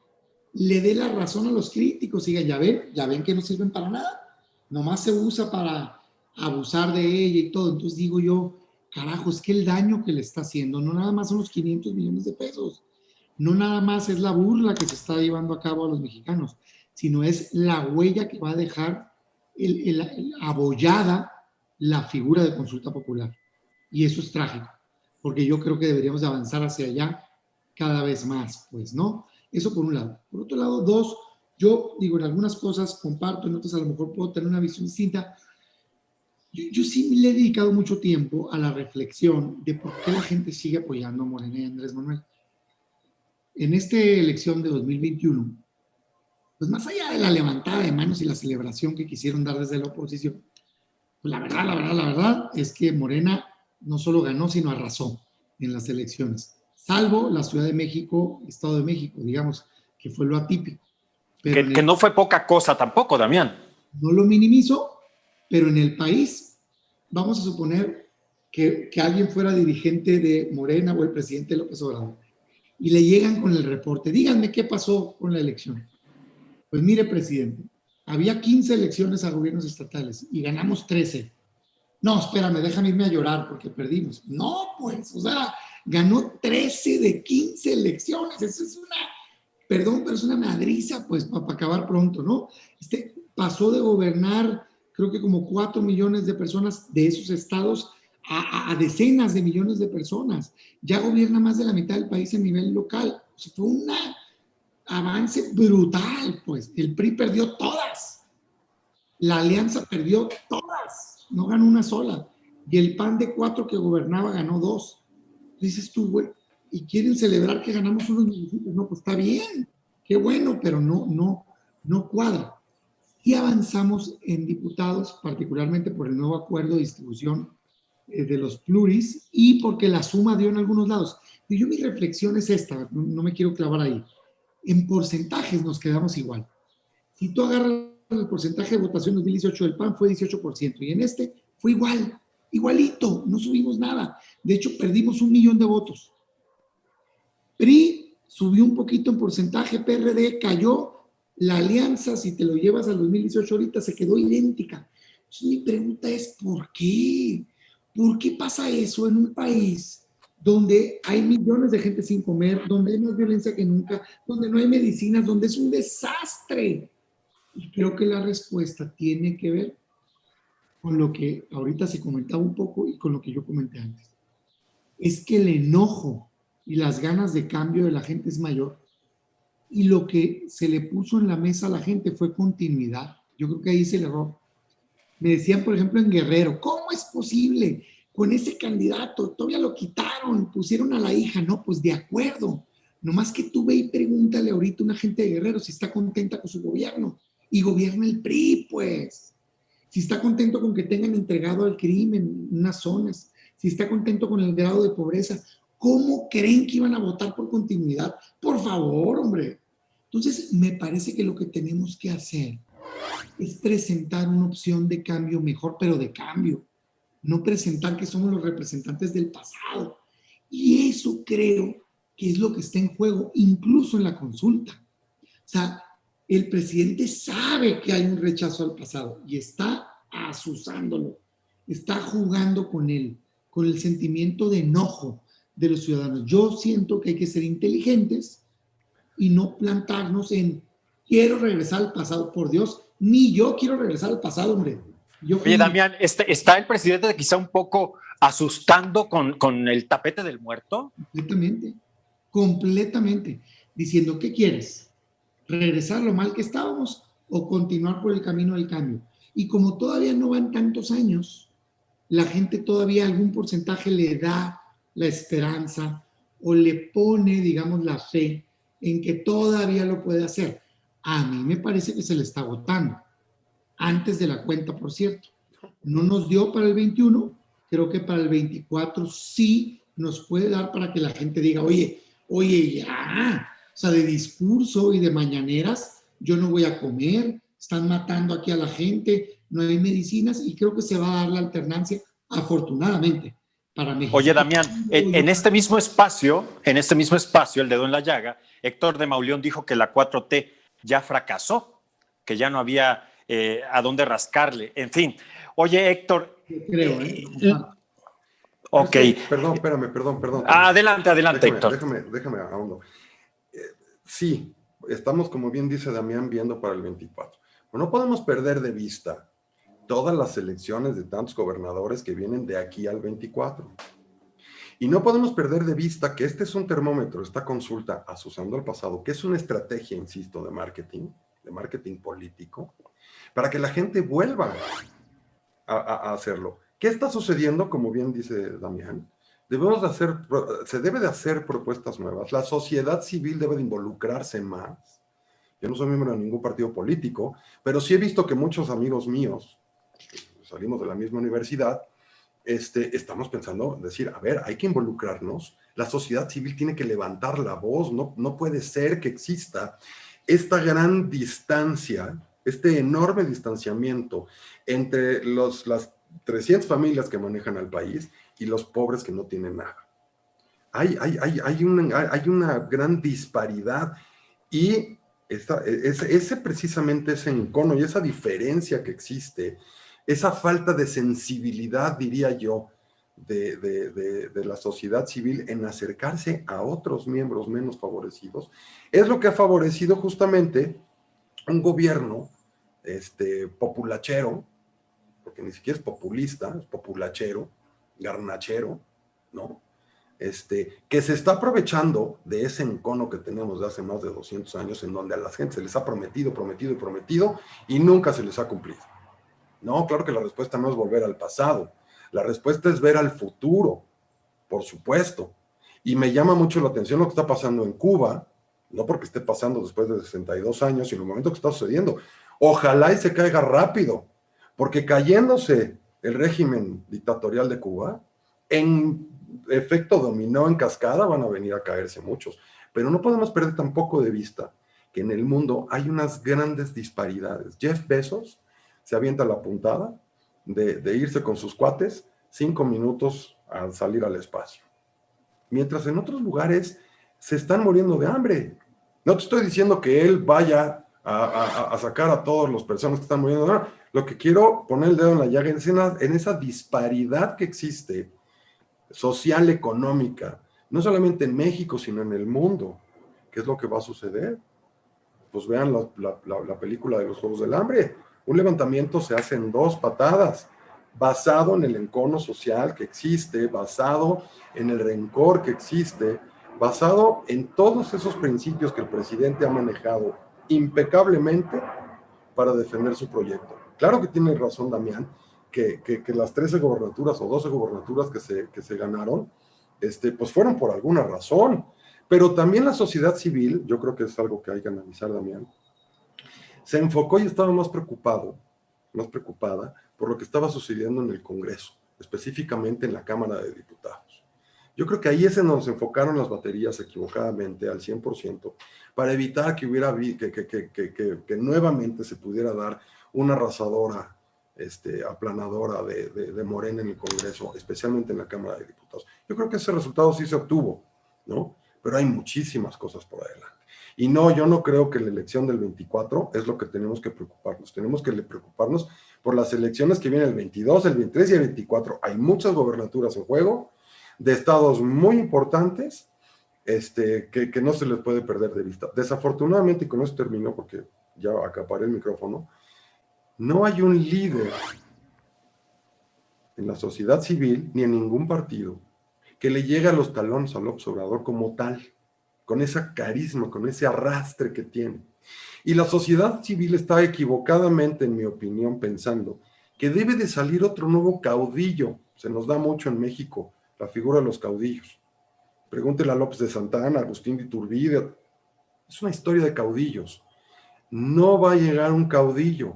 le dé la razón a los críticos y diga, ya ven que no sirven para nada, nomás se usa para abusar de ella y todo. Entonces digo yo, carajo, es que el daño que le está haciendo no nada más son los 500 millones de pesos, no nada más es la burla que se está llevando a cabo a los mexicanos, sino es la huella que va a dejar abollada la figura de consulta popular. Y eso es trágico, porque yo creo que deberíamos avanzar hacia allá cada vez más, pues, ¿no? Eso por un lado. Por otro lado, dos, yo digo, en algunas cosas comparto, en otras a lo mejor puedo tener una visión distinta. Yo sí le he dedicado mucho tiempo a la reflexión de por qué la gente sigue apoyando a Morena y Andrés Manuel. En esta elección de 2021, pues más allá de la levantada de manos y la celebración que quisieron dar desde la oposición, pues la verdad es que Morena no solo ganó, sino arrasó en las elecciones, salvo la Ciudad de México, Estado de México, digamos, que fue lo atípico. Pero que no fue poca cosa tampoco, Damián. No lo minimizo, pero en el país, vamos a suponer que alguien fuera dirigente de Morena o el presidente López Obrador, y le llegan con el reporte, díganme qué pasó con la elección. Pues mire, presidente, había 15 elecciones a gobiernos estatales y ganamos 13. No, espérame, déjame irme a llorar porque perdimos. No, pues, o sea, ganó 13 de 15 elecciones. Eso es una, perdón, pero es una madriza, pues, para acabar pronto, ¿no? Pasó de gobernar, creo que como 4 millones de personas de esos estados a decenas de millones de personas. Ya gobierna más de la mitad del país a nivel local. O sea, fue un avance brutal, pues. El PRI perdió todas. La Alianza perdió todas. No ganó una sola. Y el PAN de 4 que gobernaba ganó 2. Dices tú, güey, y quieren celebrar que ganamos unos municipios. No, pues está bien. Qué bueno, pero no cuadra. Y avanzamos en diputados, particularmente por el nuevo acuerdo de distribución de los pluris y porque la suma dio en algunos lados. Y yo mi reflexión es esta, no me quiero clavar ahí. En porcentajes nos quedamos igual. Si tú agarras el porcentaje de votación 2018 del PAN fue 18% y en este fue igual, igualito, no subimos nada. De hecho, perdimos 1 millón de votos. PRI subió un poquito en porcentaje, PRD cayó, la alianza, si te lo llevas al 2018 ahorita, se quedó idéntica. Entonces, mi pregunta es, ¿por qué? ¿Por qué pasa eso en un país donde hay millones de gente sin comer, donde hay más violencia que nunca, donde no hay medicinas, donde es un desastre? Y creo que la respuesta tiene que ver con lo que ahorita se comentaba un poco y con lo que yo comenté antes. Es que el enojo y las ganas de cambio de la gente es mayor. Y lo que se le puso en la mesa a la gente fue continuidad. Yo creo que ahí es el error. Me decían, por ejemplo, en Guerrero, ¿cómo es posible? Con ese candidato, todavía lo quitaron, pusieron a la hija. No, pues de acuerdo. Nomás que tú ve y pregúntale ahorita a una gente de Guerrero si está contenta con su gobierno. Y gobierna el PRI, pues. Si está contento con que tengan entregado al crimen en unas zonas. Si está contento con el grado de pobreza. ¿Cómo creen que iban a votar por continuidad? Por favor, hombre. Entonces, me parece que lo que tenemos que hacer es presentar una opción de cambio mejor, pero de cambio. No presentar que somos los representantes del pasado. Y eso creo que es lo que está en juego, incluso en la consulta. O sea, el presidente sabe que hay un rechazo al pasado y está asusándolo, está jugando con él, con el sentimiento de enojo de los ciudadanos. Yo siento que hay que ser inteligentes y no plantarnos en quiero regresar al pasado, por Dios, ni yo quiero regresar al pasado, hombre. Oye, Damián, ¿está el presidente quizá un poco asustando con el tapete del muerto? Completamente, diciendo, ¿qué quieres? ¿Regresar lo mal que estábamos o continuar por el camino del cambio? Y como todavía no van tantos años, la gente todavía algún porcentaje le da la esperanza o le pone, digamos, la fe en que todavía lo puede hacer. A mí me parece que se le está agotando. antes de la cuenta, por cierto. No nos dio para el 21, creo que para el 24 sí nos puede dar para que la gente diga, oye, ya, o sea, de discurso y de mañaneras, yo no voy a comer, están matando aquí a la gente, no hay medicinas, y creo que se va a dar la alternancia, afortunadamente, para México. Oye, Damián, en este mismo espacio, El Dedo en la Llaga, Héctor de Mauleón dijo que la 4T ya fracasó, que ya no había a dónde rascarle. En fin, oye, Héctor. Creo, Ok. Perdón, perdón. Adelante, Héctor. Déjame ahondo. Sí, estamos, como bien dice Damián, viendo para el 24. Pero no podemos perder de vista todas las elecciones de tantos gobernadores que vienen de aquí al 24. Y no podemos perder de vista que este es un termómetro, esta consulta asusando al pasado, que es una estrategia, insisto, de marketing político, para que la gente vuelva a hacerlo. ¿Qué está sucediendo? Como bien dice Damián, se debe de hacer propuestas nuevas. La sociedad civil debe de involucrarse más. Yo no soy miembro de ningún partido político, pero sí he visto que muchos amigos míos, salimos de la misma universidad, estamos pensando, decir, a ver, hay que involucrarnos, la sociedad civil tiene que levantar la voz, no puede ser que exista esta gran distancia, este enorme distanciamiento entre las 300 familias que manejan al país y los pobres que no tienen nada. Hay una gran disparidad y precisamente ese encono y esa diferencia que existe, esa falta de sensibilidad, diría yo, de la sociedad civil en acercarse a otros miembros menos favorecidos, es lo que ha favorecido justamente un gobierno populachero, porque ni siquiera es populista, es populachero, garnachero, ¿no? Que se está aprovechando de ese encono que tenemos de hace más de 200 años, en donde a la gente se les ha prometido y nunca se les ha cumplido. No, claro que la respuesta no es volver al pasado, la respuesta es ver al futuro, por supuesto. Y me llama mucho la atención lo que está pasando en Cuba, no porque esté pasando después de 62 años, sino el momento que está sucediendo. Ojalá y se caiga rápido, porque cayéndose el régimen dictatorial de Cuba, en efecto dominó, en cascada, van a venir a caerse muchos. Pero no podemos perder tampoco de vista que en el mundo hay unas grandes disparidades. Jeff Bezos se avienta la puntada de irse con sus cuates 5 minutos a salir al espacio. Mientras en otros lugares se están muriendo de hambre. No te estoy diciendo que él vaya a sacar a todas las personas que están muriendo de hambre. Lo que quiero poner el dedo en la llaga es en esa disparidad que existe social, económica, no solamente en México, sino en el mundo. ¿Qué es lo que va a suceder? Pues vean la película de los Juegos del Hambre. Un levantamiento se hace en 2 patadas, basado en el encono social que existe, basado en el rencor que existe, basado en todos esos principios que el presidente ha manejado impecablemente para defender su proyecto. Claro que tiene razón Damián, que las 13 gobernaturas o 12 gobernaturas que se ganaron, pues fueron por alguna razón, pero también la sociedad civil, yo creo que es algo que hay que analizar, Damián, se enfocó y estaba más preocupada por lo que estaba sucediendo en el Congreso, específicamente en la Cámara de Diputados. Yo creo que ahí nos enfocaron las baterías equivocadamente al 100% para evitar que hubiera que nuevamente se pudiera dar una arrasadora, aplanadora de Morena en el Congreso, especialmente en la Cámara de Diputados. Yo creo que ese resultado sí se obtuvo, ¿no? Pero hay muchísimas cosas por adelante. Y no, yo no creo que la elección del 24 es lo que tenemos que preocuparnos. Tenemos que preocuparnos por las elecciones que vienen el 22, el 23 y el 24. Hay muchas gobernaturas en juego, de estados muy importantes, que no se les puede perder de vista. Desafortunadamente, y con eso termino porque ya acaparé el micrófono, no hay un líder en la sociedad civil ni en ningún partido que le llegue a los talones al López Obrador como tal, con esa carisma, con ese arrastre que tiene. Y la sociedad civil está equivocadamente, en mi opinión, pensando que debe de salir otro nuevo caudillo. Se nos da mucho en México la figura de los caudillos. Pregúntele a López de Santana, Agustín de Iturbide. Es una historia de caudillos. No va a llegar un caudillo,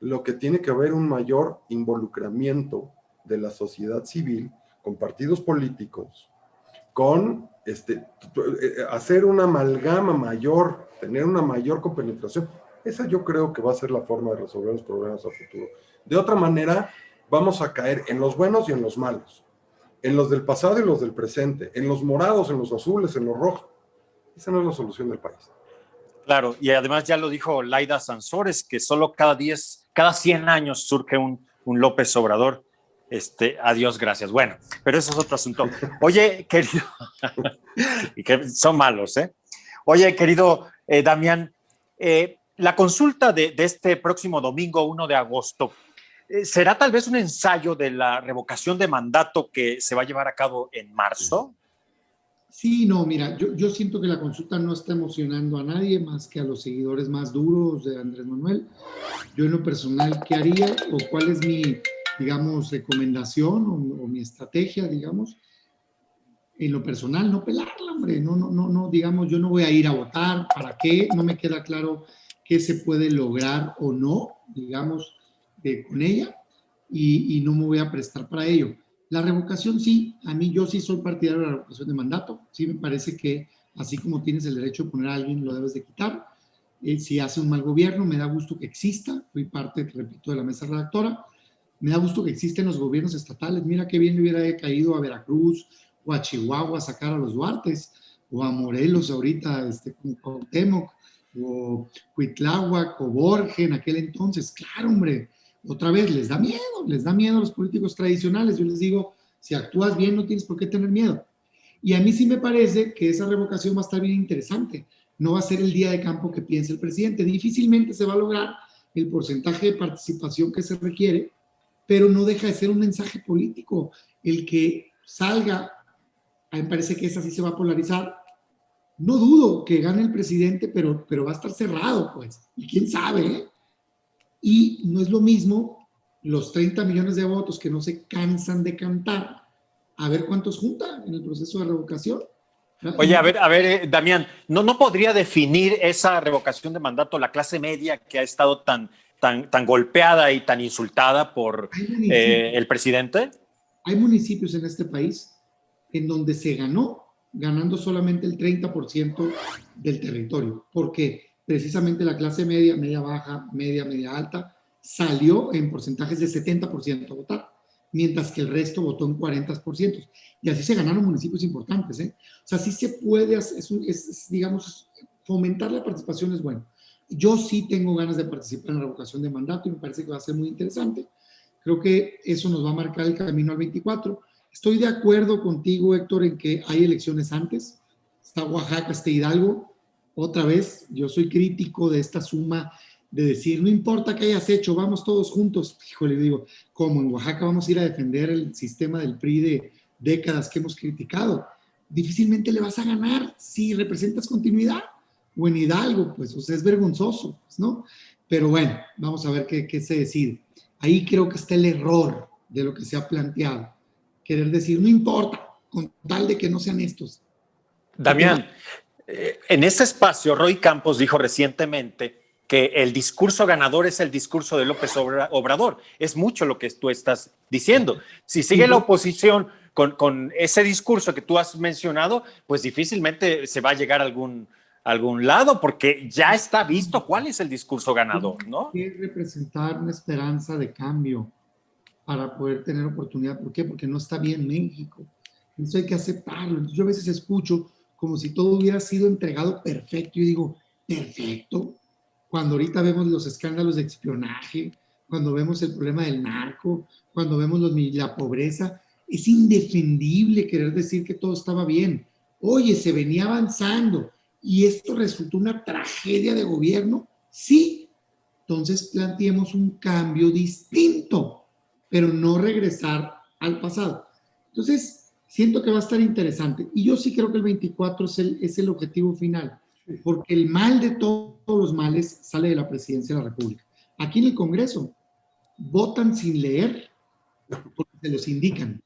lo que tiene que haber un mayor involucramiento de la sociedad civil con partidos políticos, con hacer una amalgama mayor, tener una mayor compenetración. Esa yo creo que va a ser la forma de resolver los problemas a futuro. De otra manera, vamos a caer en los buenos y en los malos, en los del pasado y los del presente, en los morados, en los azules, en los rojos. Esa no es la solución del país. Claro, y además ya lo dijo Laida Sansores, que solo cada 100 años surge un López Obrador. Adiós, gracias. Bueno, pero eso es otro asunto. Oye, querido, y que son malos, ¿eh? Oye, querido Damián, la consulta de este próximo domingo 1 de agosto, ¿será tal vez un ensayo de la revocación de mandato que se va a llevar a cabo en marzo? Sí, no, mira, yo siento que la consulta no está emocionando a nadie más que a los seguidores más duros de Andrés Manuel. Yo en lo personal, ¿qué haría o cuál es mi, digamos, recomendación o mi estrategia, digamos? En lo personal, no pelarla, hombre, no, digamos, yo no voy a ir a votar, ¿para qué? No me queda claro qué se puede lograr o no, digamos, con ella, y no me voy a prestar para ello. La revocación sí, yo sí soy partidario de la revocación de mandato, sí me parece que así como tienes el derecho de poner a alguien, lo debes de quitar. Si hace un mal gobierno, me da gusto que exista, fui parte, repito, de la mesa redactora, me da gusto que existen los gobiernos estatales, mira qué bien le hubiera caído a Veracruz o a Chihuahua sacar a los Duartes, o a Morelos ahorita con Cuauhtémoc, o Cuitláhuac, o Borges en aquel entonces, claro, hombre. Otra vez, les da miedo a los políticos tradicionales. Yo les digo, si actúas bien no tienes por qué tener miedo. Y a mí sí me parece que esa revocación va a estar bien interesante. No va a ser el día de campo que piensa el presidente. Difícilmente se va a lograr el porcentaje de participación que se requiere, pero no deja de ser un mensaje político. El que salga, a mí me parece que esa sí se va a polarizar. No dudo que gane el presidente, pero va a estar cerrado, pues. Y quién sabe, ¿eh? Y no es lo mismo los 30 millones de votos que no se cansan de cantar, a ver cuántos juntan en el proceso de revocación. Oye, a ver, Damián, ¿no podría definir esa revocación de mandato la clase media que ha estado tan golpeada y tan insultada por el presidente? Hay municipios en este país en donde se ganando solamente el 30% del territorio. ¿Por qué? Precisamente la clase media, media baja, media alta, salió en porcentajes de 70% a votar, mientras que el resto votó en 40%. Y así se ganaron municipios importantes, ¿eh? O sea, sí se puede, digamos, fomentar la participación es bueno. Yo sí tengo ganas de participar en la revocación de mandato y me parece que va a ser muy interesante. Creo que eso nos va a marcar el camino al 24. Estoy de acuerdo contigo, Héctor, en que hay elecciones antes. Está Oaxaca, está Hidalgo. Otra vez, yo soy crítico de esta suma de decir, no importa qué hayas hecho, vamos todos juntos. Híjole, digo, como en Oaxaca vamos a ir a defender el sistema del PRI de décadas que hemos criticado. Difícilmente le vas a ganar si representas continuidad. O en Hidalgo, pues, o sea, es vergonzoso, pues, ¿no? Pero bueno, vamos a ver qué se decide. Ahí creo que está el error de lo que se ha planteado. Querer decir, no importa, con tal de que no sean estos. Damián, en ese espacio, Roy Campos dijo recientemente que el discurso ganador es el discurso de López Obrador. Es mucho lo que tú estás diciendo. Si sigue la oposición con ese discurso que tú has mencionado, pues difícilmente se va a llegar a algún lado, porque ya está visto cuál es el discurso ganador, ¿no? Es representar una esperanza de cambio para poder tener oportunidad. ¿Por qué? Porque no está bien México. Eso hay que aceptarlo. Yo a veces escucho como si todo hubiera sido entregado perfecto. Yo digo, ¿perfecto? Cuando ahorita vemos los escándalos de espionaje, cuando vemos el problema del narco, cuando vemos la pobreza, es indefendible querer decir que todo estaba bien. Oye, se venía avanzando y esto resultó una tragedia de gobierno. Sí, entonces planteemos un cambio distinto, pero no regresar al pasado. Entonces, siento que va a estar interesante. Y yo sí creo que el 24 es el objetivo final, porque el mal de todos los males sale de la presidencia de la República. Aquí en el Congreso votan sin leer, porque se los indican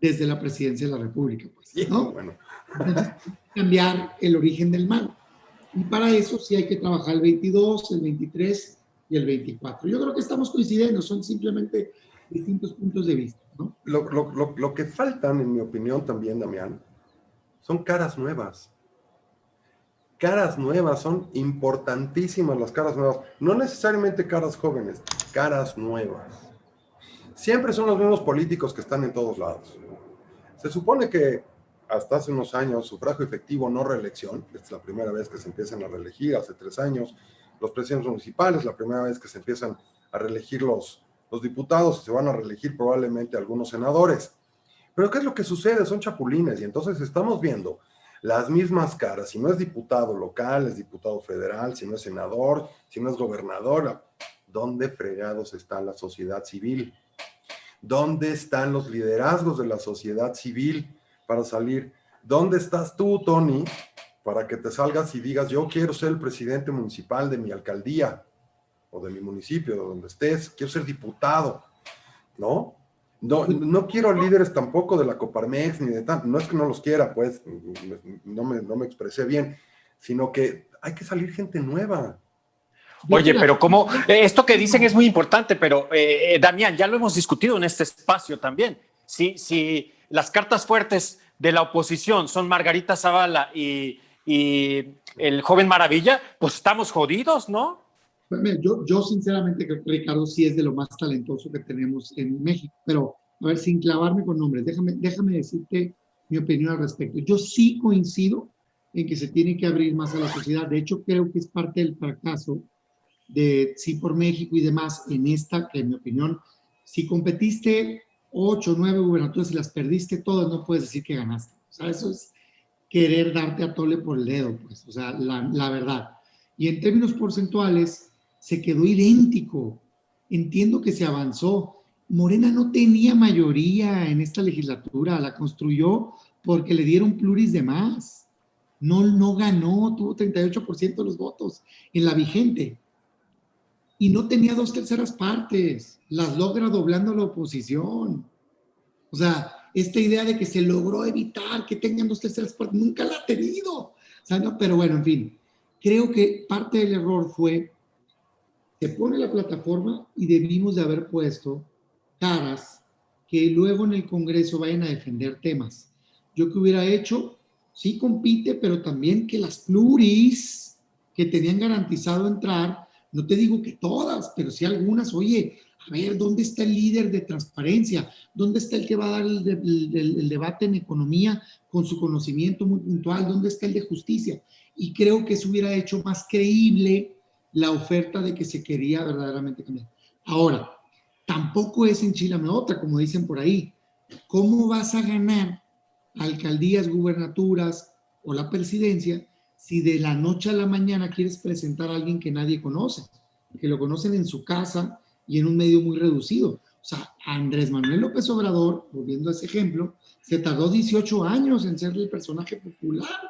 desde la presidencia de la República, pues, ¿no? Bueno. Entonces, cambiar el origen del mal. Y para eso sí hay que trabajar el 22, el 23 y el 24. Yo creo que estamos coincidiendo, son simplemente distintos puntos de vista, ¿no? Lo que faltan, en mi opinión también, Damián, son caras nuevas. Caras nuevas, son importantísimas las caras nuevas. No necesariamente caras jóvenes, caras nuevas. Siempre son los mismos políticos que están en todos lados. Se supone que hasta hace unos años, sufragio efectivo, no reelección, esta es la primera vez que se empiezan a reelegir, hace 3 años, los presidentes municipales, la primera vez que se empiezan a reelegir los diputados, y se van a reelegir probablemente algunos senadores. Pero ¿qué es lo que sucede? Son chapulines, y entonces estamos viendo las mismas caras. Si no es diputado local, es diputado federal, si no es senador, si no es gobernador, ¿dónde fregados está la sociedad civil? ¿Dónde están los liderazgos de la sociedad civil para salir? ¿Dónde estás tú, Tony, para que te salgas y digas, yo quiero ser el presidente municipal de mi alcaldía o de mi municipio, de donde estés, quiero ser diputado, ¿no? No quiero líderes tampoco de la Coparmex, ni de tanto, no es que no los quiera, pues, no me expresé bien, sino que hay que salir gente nueva. Oye, pero como esto que dicen es muy importante, pero Damián, ya lo hemos discutido en este espacio también. Si las cartas fuertes de la oposición son Margarita Zavala y el joven Maravilla, pues estamos jodidos, ¿no? Yo sinceramente creo que Ricardo sí es de lo más talentoso que tenemos en México, pero a ver, sin clavarme con nombres, déjame decirte mi opinión al respecto. Yo sí coincido en que se tiene que abrir más a la sociedad. De hecho, creo que es parte del fracaso de Sí por México y demás en esta, que en mi opinión, si competiste 8 o 9 gubernaturas y las perdiste todas, no puedes decir que ganaste. O sea, eso es querer darte a tole por el dedo, pues, o sea, la verdad. Y en términos porcentuales, se quedó idéntico. Entiendo que se avanzó. Morena no tenía mayoría en esta legislatura, la construyó porque le dieron pluris de más. No ganó, tuvo 38% de los votos en la vigente. Y no tenía 2/3 partes, las logra doblando la oposición. O sea, esta idea de que se logró evitar que tengan 2/3 partes, nunca la ha tenido. O sea, no, pero bueno, en fin, creo que parte del error fue, se pone la plataforma y debimos de haber puesto caras que luego en el Congreso vayan a defender temas. Yo que hubiera hecho, sí compite, pero también que las pluris que tenían garantizado entrar, no te digo que todas, pero sí algunas, oye, a ver, ¿dónde está el líder de transparencia? ¿Dónde está el que va a dar el debate en economía con su conocimiento muy puntual? ¿Dónde está el de justicia? Y creo que eso hubiera hecho más creíble la oferta de que se quería verdaderamente cambiar. Ahora, tampoco es enchilame otra, como dicen por ahí. ¿Cómo vas a ganar alcaldías, gubernaturas o la presidencia si de la noche a la mañana quieres presentar a alguien que nadie conoce, que lo conocen en su casa y en un medio muy reducido? O sea, Andrés Manuel López Obrador, volviendo a ese ejemplo, se tardó 18 años en ser el personaje popular,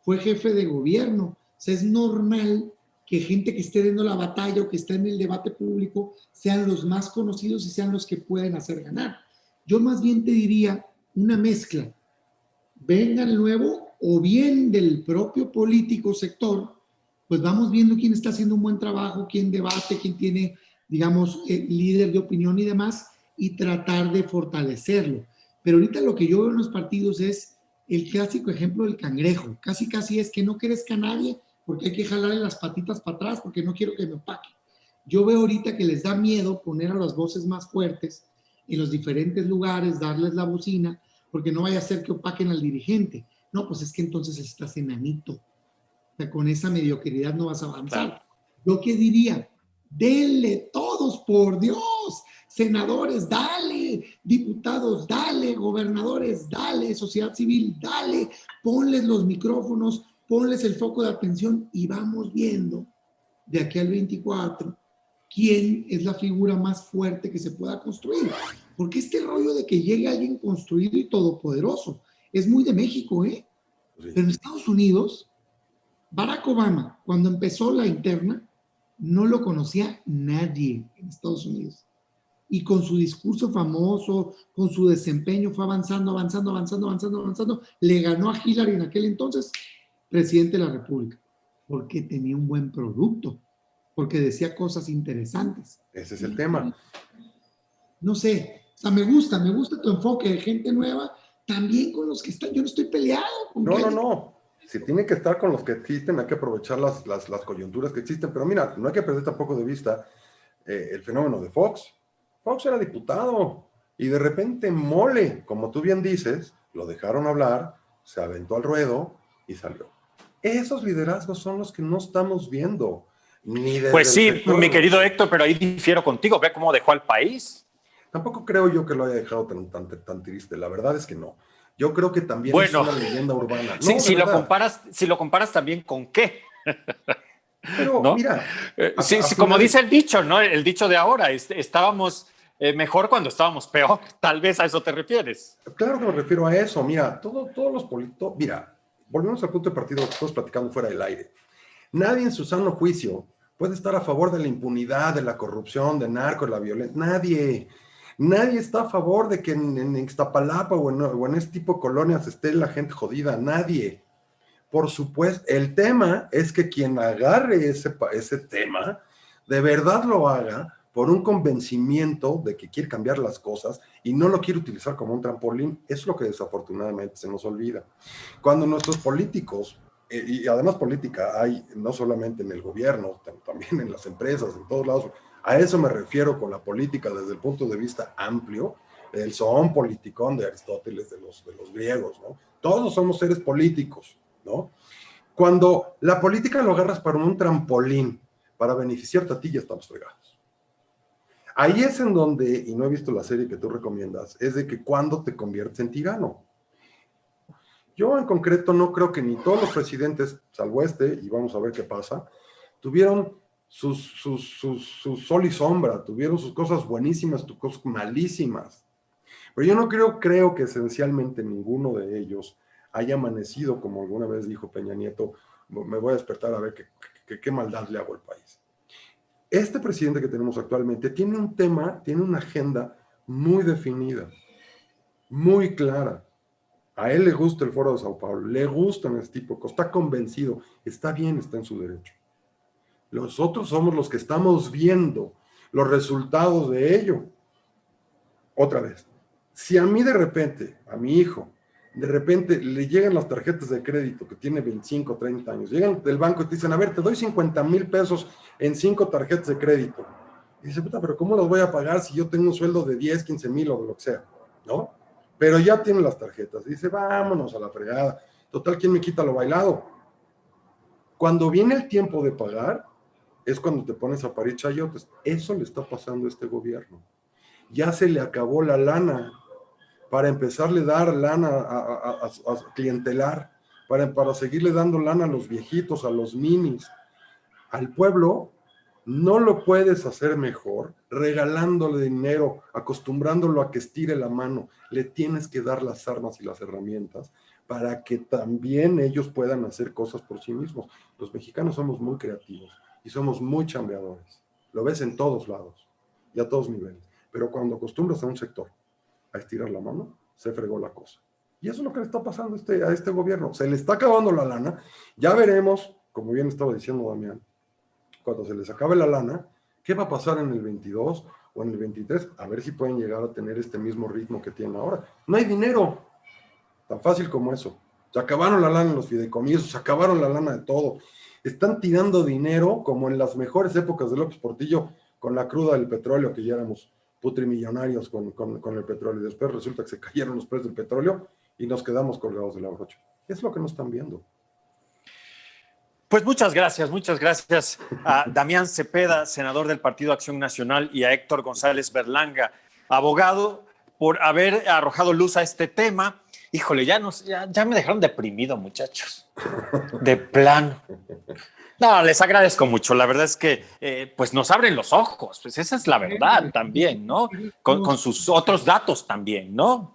fue jefe de gobierno. O sea, es normal que gente que esté dando la batalla o que esté en el debate público sean los más conocidos y sean los que pueden hacer ganar. Yo más bien te diría una mezcla. Venga el nuevo o bien del propio político sector, pues vamos viendo quién está haciendo un buen trabajo, quién debate, quién tiene, digamos, líder de opinión y demás, y tratar de fortalecerlo. Pero ahorita lo que yo veo en los partidos es el clásico ejemplo del cangrejo. Casi es que no crezca a nadie porque hay que jalarle las patitas para atrás porque no quiero que me opaque. Yo veo ahorita que les da miedo poner a las voces más fuertes en los diferentes lugares, darles la bocina, porque no vaya a ser que opaquen al dirigente. No, pues es que entonces estás enanito. O sea, con esa mediocridad no vas a avanzar. Claro. Yo qué diría, denle todos, por Dios, senadores, dale, diputados, dale, gobernadores, dale, sociedad civil, dale, ponles los micrófonos, ponles el foco de atención y vamos viendo de aquí al 24 quién es la figura más fuerte que se pueda construir. Porque este rollo de que llegue alguien construido y todopoderoso es muy de México, ¿eh? Sí. Pero en Estados Unidos, Barack Obama, cuando empezó la interna, no lo conocía nadie en Estados Unidos. Y con su discurso famoso, con su desempeño, fue avanzando, le ganó a Hillary en aquel entonces, presidente de la República, porque tenía un buen producto, porque decía cosas interesantes. Ese es el tema. No sé, o sea, me gusta tu enfoque de gente nueva, también con los que están. Yo no estoy peleado con No. Si tiene que estar con los que existen, hay que aprovechar las coyunturas que existen. Pero mira, no hay que perder tampoco de vista el fenómeno de Fox. Fox era diputado y de repente mole, como tú bien dices, lo dejaron hablar, se aventó al ruedo y salió. Esos liderazgos son los que no estamos viendo. Ni desde pues sí, sector, mi querido Héctor, pero ahí difiero contigo. Ve cómo dejó al país. Tampoco creo yo que lo haya dejado tan triste. La verdad es que no. Yo creo que también bueno, es una leyenda urbana. No, si lo comparas también con qué. Pero ¿no? mira, sí, como dice el dicho, ¿no? El dicho de ahora, estábamos mejor cuando estábamos peor. Tal vez a eso te refieres. Claro que me refiero a eso. Mira, todos los políticos, mira, volvemos al punto de partida que estamos platicando fuera del aire. Nadie en su sano juicio puede estar a favor de la impunidad, de la corrupción, de narcos, de la violencia. Nadie está a favor de que en Ixtapalapa o en este tipo de colonias esté la gente jodida. Nadie. Por supuesto, el tema es que quien agarre ese tema, de verdad lo haga por un convencimiento de que quiere cambiar las cosas y no lo quiere utilizar como un trampolín. Eso es lo que desafortunadamente se nos olvida. Cuando nuestros políticos, y además política hay no solamente en el gobierno, también en las empresas, en todos lados, a eso me refiero con la política desde el punto de vista amplio, el zoon politicón de Aristóteles, de los griegos, ¿no? Todos somos seres políticos, ¿no? Cuando la política lo agarras para un trampolín, para beneficiarte a ti, ya estamos fregados. Ahí es en donde, y no he visto la serie que tú recomiendas, es de que cuando te conviertes en tirano. Yo en concreto no creo que ni todos los presidentes, salvo este, y vamos a ver qué pasa, tuvieron su sol y sombra, tuvieron sus cosas buenísimas, sus cosas malísimas. Pero yo no creo que esencialmente ninguno de ellos haya amanecido, como alguna vez dijo Peña Nieto, me voy a despertar a ver qué maldad le hago al país. Este presidente que tenemos actualmente tiene un tema, tiene una agenda muy definida, muy clara. A él le gusta el Foro de Sao Paulo, le gustan este tipo de cosas, está convencido, está bien, está en su derecho. Los otros somos los que estamos viendo los resultados de ello. Otra vez, si a mí de repente, a mi hijo, de repente le llegan las tarjetas de crédito que tiene 25, 30 años, llegan del banco y te dicen, a ver, te doy 50,000 pesos en 5 tarjetas de crédito. Y dice, puta, pero ¿cómo las voy a pagar si yo tengo un sueldo de 10, 15,000 o de lo que sea? ¿No? Pero ya tiene las tarjetas. Y dice, vámonos a la fregada. Total, ¿quién me quita lo bailado? Cuando viene el tiempo de pagar, es cuando te pones a parir chayotes. Eso le está pasando a este gobierno. Ya se le acabó la lana para empezarle a dar lana a clientelar, para seguirle dando lana a los viejitos, a los ninis. Al pueblo no lo puedes hacer mejor regalándole dinero, acostumbrándolo a que estire la mano. Le tienes que dar las armas y las herramientas para que también ellos puedan hacer cosas por sí mismos. Los mexicanos somos muy creativos y somos muy chambeadores. Lo ves en todos lados y a todos niveles. Pero cuando acostumbras a un sector a estirar la mano, se fregó la cosa. Y eso es lo que le está pasando a este gobierno. Se le está acabando la lana. Ya veremos, como bien estaba diciendo Damián, cuando se les acabe la lana, ¿qué va a pasar en el 22 o en el 23? A ver si pueden llegar a tener este mismo ritmo que tienen ahora. No hay dinero. Tan fácil como eso. Se acabaron la lana en los fideicomisos, se acabaron la lana de todo. Están tirando dinero como en las mejores épocas de López Portillo con la cruda del petróleo, que ya éramos putrimillonarios con el petróleo. Y después resulta que se cayeron los precios del petróleo y nos quedamos colgados de la brocha. Es lo que no están viendo. Pues muchas gracias a Damián Cepeda, senador del Partido Acción Nacional, y a Héctor González Berlanga, abogado, por haber arrojado luz a este tema. Híjole, ya me dejaron deprimido, muchachos. De plano. No, les agradezco mucho. La verdad es que pues nos abren los ojos. Pues esa es la verdad también, ¿no? Con sus otros datos también, ¿no?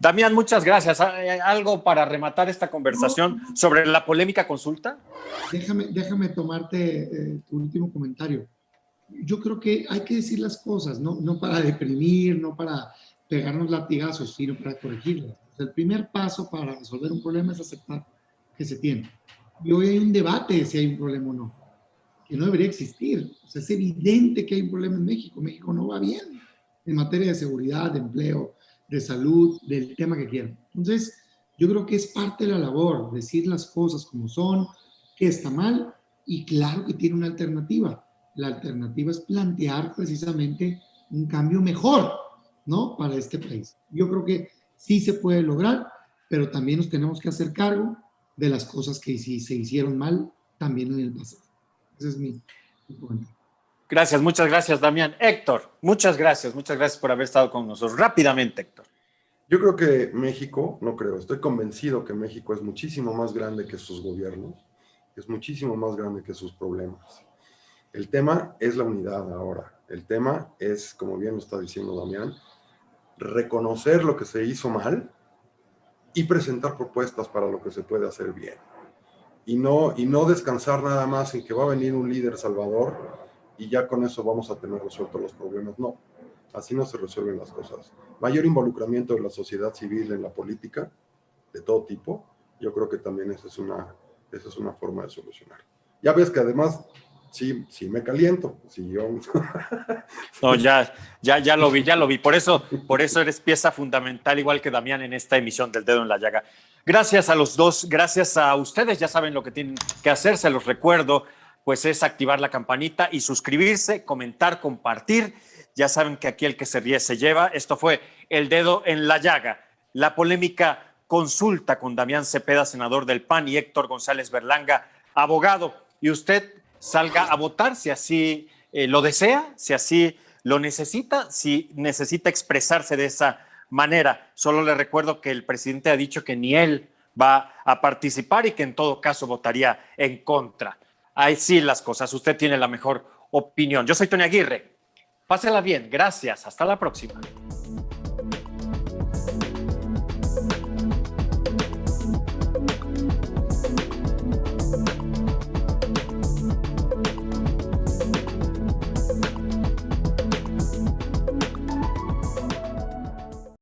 Damián, muchas gracias. ¿Algo para rematar esta conversación sobre la polémica consulta? Déjame tomarte tu último comentario. Yo creo que hay que decir las cosas, no para deprimir, no para pegarnos latigazos, sino para corregirlas. O sea, el primer paso para resolver un problema es aceptar que se tiene. Y hoy hay un debate de si hay un problema o no. que no debería existir. O sea, es evidente que hay un problema en México. México no va bien en materia de seguridad, de empleo, de salud, del tema que quieran. Entonces, yo creo que es parte de la labor, decir las cosas como son, que está mal, y claro que tiene una alternativa. La alternativa es plantear precisamente un cambio mejor, ¿no? Para este país. Yo creo que sí se puede lograr, pero también nos tenemos que hacer cargo de las cosas que sí se hicieron mal también en el pasado. Ese es mi comentario. Gracias, muchas gracias, Damián. Héctor, muchas gracias por haber estado con nosotros. Rápidamente, Héctor. Yo creo que México, no creo, estoy convencido que México es muchísimo más grande que sus gobiernos, es muchísimo más grande que sus problemas. El tema es la unidad ahora. El tema es, como bien lo está diciendo Damián, reconocer lo que se hizo mal y presentar propuestas para lo que se puede hacer bien. Y no descansar nada más en que va a venir un líder salvador y ya con eso vamos a tener resueltos los problemas. No, así no se resuelven las cosas. Mayor involucramiento de la sociedad civil en la política, de todo tipo, yo creo que también esa es una forma de solucionar. Ya ves que además, sí me caliento. Sí, yo... No, ya lo vi. Por eso eres pieza fundamental, igual que Damián, en esta emisión del Dedo en la Llaga. Gracias a los dos, gracias a ustedes. Ya saben lo que tienen que hacer, se los recuerdo, pues es activar la campanita y suscribirse, comentar, compartir. Ya saben que aquí el que se ríe se lleva. Esto fue El Dedo en la Llaga, la polémica consulta con Damián Cepeda, senador del PAN, y Héctor González Berlanga, abogado. Y usted salga a votar si así lo desea, si así lo necesita, si necesita expresarse de esa manera. Solo le recuerdo que el presidente ha dicho que ni él va a participar y que en todo caso votaría en contra. Ahí sí las cosas, usted tiene la mejor opinión. Yo soy Tony Aguirre. Pásela bien, gracias, hasta la próxima.